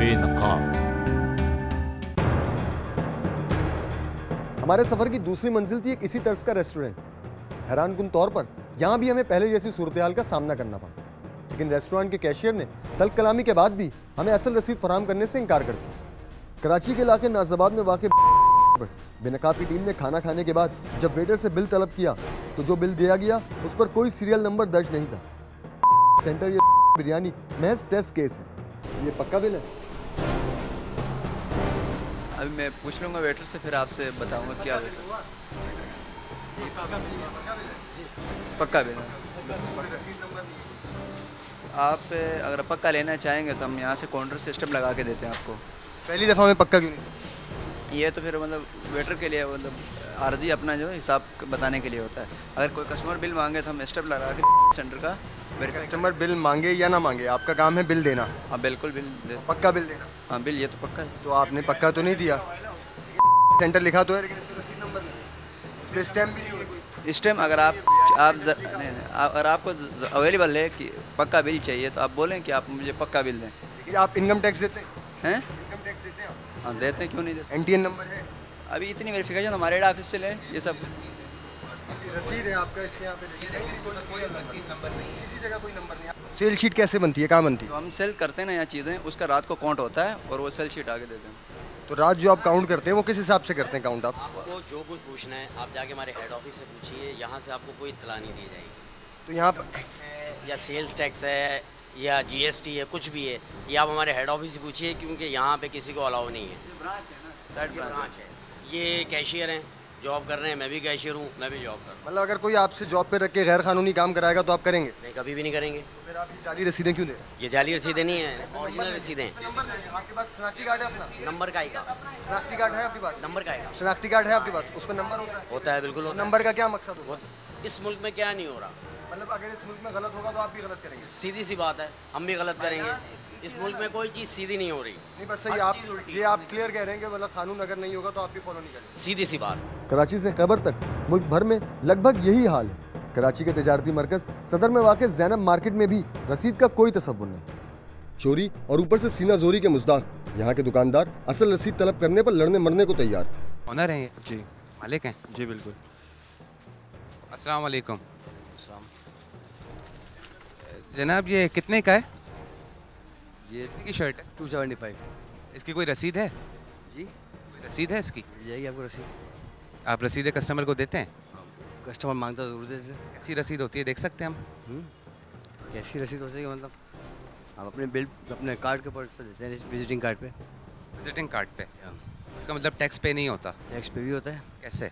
बेनकाब। हमारे सफर की दूसरी मंजिल थी एक इसी तर्ज का रेस्टोरेंट। हैरानकुन तौर पर यहाँ भी हमें पहले जैसी सूरत-ए-हाल का सामना करना पड़ा, लेकिन रेस्टोरेंट के कैशियर ने तल्ख कलामी के बाद भी हमें असल रसीद फराहम करने से इनकार कर दिया। कराची के इलाके नाज़ाबाद में वाक़ बेनकाब की टीम ने खाना खाने के बाद जब वेटर से बिल तलब किया तो जो बिल दिया गया उस पर कोई सीरियल नंबर दर्ज नहीं था। सेंटर ये बिरयानी महज टेस्ट केस है। ये पक्का बिल है? अभी मैं पूछ लूँगा वेटर से, फिर आपसे बताऊँगा क्या बिल। पक्का बिल है। आप अगर पक्का लेना चाहेंगे तो हम यहाँ से काउंटर सिस्टम लगा के देते हैं आपको। पहली दफ़ा में पक्का क्यों नहीं? ये तो फिर मतलब वेटर के लिए मतलब आर्जी अपना जो हिसाब बताने के लिए होता है। अगर कोई कस्टमर बिल मांगे तो हम स्टेप लगा के सेंटर का कस्टमर बिल मांगे या ना मांगे, आपका काम है बिल देना। हाँ बिल्कुल बिल दे। पक्का बिल देना? हाँ बिल ये तो पक्का है। तो आपने पक्का तो नहीं दिया। सेंटर लिखा तो है लेकिन इस पर रसीद नंबर नहीं, इस पर स्टैम्प भी नहीं है कोई। स्टैम्प अगर अगर आपको अवेलेबल है कि पक्का बिल चाहिए तो आप बोलें कि आप मुझे पक्का बिल दें। लेकिन आप इनकम टैक्स देते हैं? इनकम टैक्स देते हैं आप? हाँ देते हैं, क्यों नहीं देते। एनटीएन नंबर है? अभी इतनी वेरिफिकेशन हमारे हेड ऑफिस से लें ये सब। रसीद है आपका, इसके यहाँ पे कोई रसीद नंबर नहीं है, किसी जगह कोई नंबर नहीं है। सेल शीट कैसे बनती है, कहाँ बनती है? तो हम सेल करते हैं ना यहाँ चीज़ें, उसका रात को काउंट होता है और वो सेल शीट आगे देते हैं। तो रात जो आप काउंट करते हैं वो किस हिसाब से करते हैं काउंट? आपको जो कुछ पूछना है आप जाके हमारे हेड ऑफिस से पूछिए, यहाँ से आपको कोई इत्तला नहीं दी जाएगी। तो यहाँ पर टैक्स है या सेल्स टैक्स है या जीएसटी है, कुछ भी है, ये आप हमारे हेड ऑफिस से पूछिए, क्योंकि यहाँ पे किसी को अलाउ नहीं है। ब्रांच है ना, साइड ब्रांच है। ये कैशियर हैं, जॉब कर रहे हैं, मैं भी कैशियर हूँ, मैं भी जॉब कर रहा हूँ। मतलब अगर कोई आपसे जॉब पे रख के गैर कानूनी काम कराएगा तो आप करेंगे? नहीं, कभी भी नहीं करेंगे। तो फिर आप ये जाली रसीदें क्यों दे रहे हैं? ये जाली रसीदें नहीं है, ओरिजिनल रसीदें हैं। आपके पास शनाख्ती कार्ड है अपना? नंबर का आएगा। शनाख्ती कार्ड है आपके पास? नंबर का आएगा। शनाख्ती कार्ड है आपके पास, उस पर नंबर होता है? होता है, बिल्कुल होता है। नंबर का क्या मकसद होता है? इस मुल्क में क्या नहीं हो रहा, मतलब अगर इस मुल्क में गलत होगा तो आप भी गलत करेंगे? सीधी सी बात है, हम भी गलत करेंगे। इस मुल्क में कोई चीज़ सीधी नहीं हो रही। नहीं बस सही, आप ये आप क्लियर कह रहे हैं कि मतलब कानून अगर नहीं होगा तो आप भी फॉलो नहीं करेंगे? सीधी सी बात। कराची से खैबर तक मुल्क भर में लगभग यही हाल है। कराची के तिजारती मरकज सदर में वाक़ ज़ैनब मार्केट में भी रसीद का कोई तसव्वुर नहीं। चोरी और ऊपर से सीना जोरी के मुज़दाक़ यहाँ के दुकानदार असल रसीद तलब करने पर लड़ने मरने को तैयार थे। ऑनर हैं ये? जी मालिक हैं? जी बिल्कुल। अस्सलाम वालेकुम। जनाब ये कितने का है? ये कितने की शर्ट है? 275। इसकी कोई रसीद है? जी कोई रसीद है इसकी? यही आपको रसीद। आप रसीदें कस्टमर को देते हैं? कस्टमर मांगता ज़रूर देते। कैसी रसीद होती है, देख सकते हैं हम? कैसी रसीद हो जाएगी मतलब आप अपने बिल अपने कार्ड के ऊपर देते हैं, विजिटिंग कार्ड पे। विजिटिंग कार्ड पे? इसका मतलब टैक्स पे नहीं होता? टैक्स पे भी होता है। कैसे?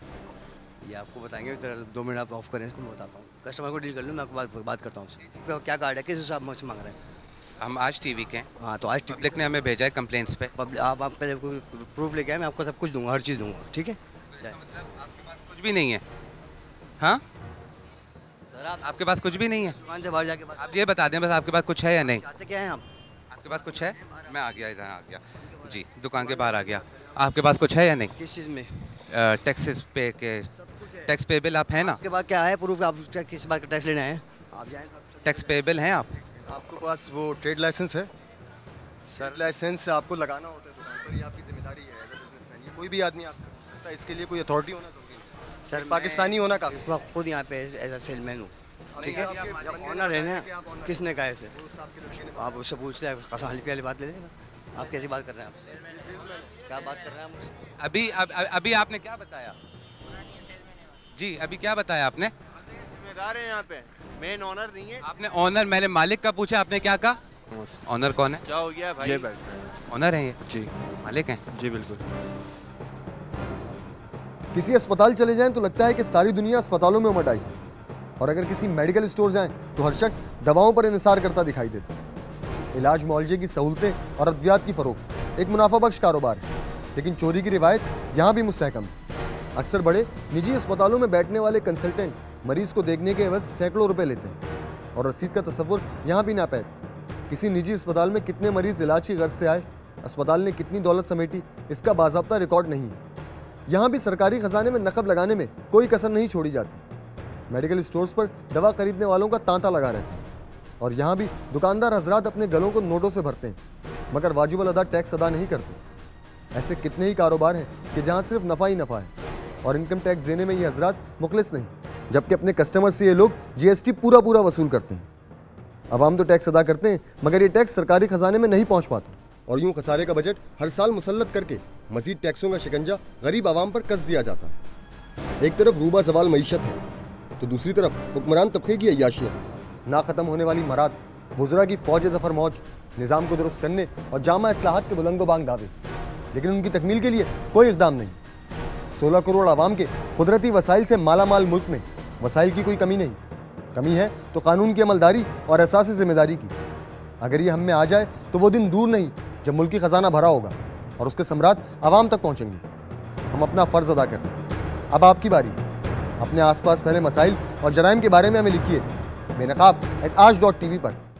ये आपको बताएंगे, 2 मिनट आप ऑफ करें, इसको मैं बताता हूँ। कस्टमर को डील कर लूँ, मैं आपको बात करता हूँ उससे। क्या कार्ड है, किस हिसाब मुझसे मांग रहे हैं? हम आज टीवी के हैं। हाँ तो आज पब्लिक ने हमें भेजा है कंप्लेंट्स पे। आप पहले कोई प्रूफ लेके आए, मैं आपको सब कुछ दूंगा, हर चीज़ दूंगा, ठीक है? मतलब आपके पास कुछ भी नहीं है? हाँ सर आपके पास कुछ भी नहीं है? दुकान से बाहर जाके बात आप ये बता दें बस, आपके पास कुछ है या नहीं? चाहते क्या हैं आप? आपके पास कुछ है? मैं आ गया, इधर आ गया जी, दुकान के बाहर आ गया। आपके पास कुछ है या नहीं? किस चीज़ में? टैक्सेस पे के टैक्स पेबल आप हैं ना? आपके पास क्या है प्रूफ? आप किस बात का टैक्स लेना है? आप जाएँ। टैक्स पेबल हैं आप? आपके पास वो ट्रेड लाइसेंस है? सर लाइसेंस आपको लगाना होता है दुकान पर, ये आपकी जिम्मेदारी है एज ए बिजनेसमैन। ये कोई भी आदमी आपसे पूछ सकता है, इसके लिए कोई अथॉरिटी होना जरूरी है। सर पाकिस्तानी होना काफी। इस वक्त खुद यहाँ पे एज ए सेलमैन हूँ, ठीक है? ऑनर है ना, किसने कहा ऐसे? आप उससे पूछ ले, कसम हल्फी वाली बात ले लेना। आप कैसी बात कर रहे हैं? आप क्या बात कर रहे हैं आप मुझसे? अभी आपने क्या बताया जी? अभी क्या बताया आपने? जिम्मेदार है यहाँ पे, मेन ऑनर नहीं है। आपने ऑनर, मैंने मालिक का पूछा, आपने क्या कहा? ऑनर कौन है? क्या हो गया भाई? ये बैठ रहे हैं। ऑनर है ये? जी मालिक हैं? जी बिल्कुल। किसी अस्पताल चले जाएं तो लगता है कि सारी दुनिया अस्पतालों में उमड़ आई, और अगर किसी मेडिकल स्टोर जाएं तो हर शख्स दवाओं पर इन्हिसार करता दिखाई देता है। इलाज मुआवजे की सहूलतें और अद्वियात की फ़रोख्त एक मुनाफाबख्श कारोबार है, लेकिन चोरी की रिवायत यहाँ भी मुस्तहकम है। अक्सर बड़े निजी अस्पतालों में बैठने वाले कंसल्टेंट मरीज़ को देखने के एवज सैकड़ों रुपए लेते हैं, और रसीद का तसव्वुर यहाँ भी नापैद। किसी निजी अस्पताल में कितने मरीज़ इलाज की गर्ज से आए, अस्पताल ने कितनी दौलत समेटी, इसका बाज़ाब्ता रिकॉर्ड नहीं है। यहाँ भी सरकारी खजाने में नकब लगाने में कोई कसर नहीं छोड़ी जाती। मेडिकल स्टोर्स पर दवा खरीदने वालों का तांता लगा रहता है, और यहाँ भी दुकानदार हजरात अपने गलों को नोटों से भरते हैं। मगर वाजिबुल अदा टैक्स अदा नहीं करते। ऐसे कितने ही कारोबार हैं कि जहां सिर्फ नफ़ा ही नफ़ा है और इनकम टैक्स देने में ये हजरात मुखलिस नहीं, जबकि अपने कस्टमर से ये लोग GST पूरा पूरा वसूल करते हैं। अवाम तो टैक्स अदा करते हैं मगर ये टैक्स सरकारी खजाने में नहीं पहुँच पाता और यूँ खसारे का बजट हर साल मुसल्लत करके मजीद टैक्सों का शिकंजा गरीब आवाम पर कस दिया जाता है। एक तरफ रूबा सवाल मईशत है तो दूसरी तरफ हुक्मरान तबके की अय्याशियाँ, ना ख़त्म होने वाली मराद, वज़रा की फ़ौज ज़फ़र मौज, निज़ाम को दुरुस्त करने और जामा इस्लाहात के बुलंदोबांग दावे, लेकिन उनकी तकमील के लिए कोई इक़दाम नहीं। 16 करोड़ आवाम के कुदरती वसाइल से मालामाल मुल्क में वसाइल की कोई कमी नहीं, कमी है तो कानून की अमलदारी और एहसास ज़िम्मेदारी की। अगर ये हम में आ जाए तो वो दिन दूर नहीं जब मुल्की ख़जाना भरा होगा और उसके सम्राट आवाम तक पहुँचेंगे। हम अपना फ़र्ज़ अदा करें। अब आपकी बारी है। अपने आसपास फैले मसाइल और जराइम के बारे में हमें लिखिए बेनकाब@aaj.tv पर।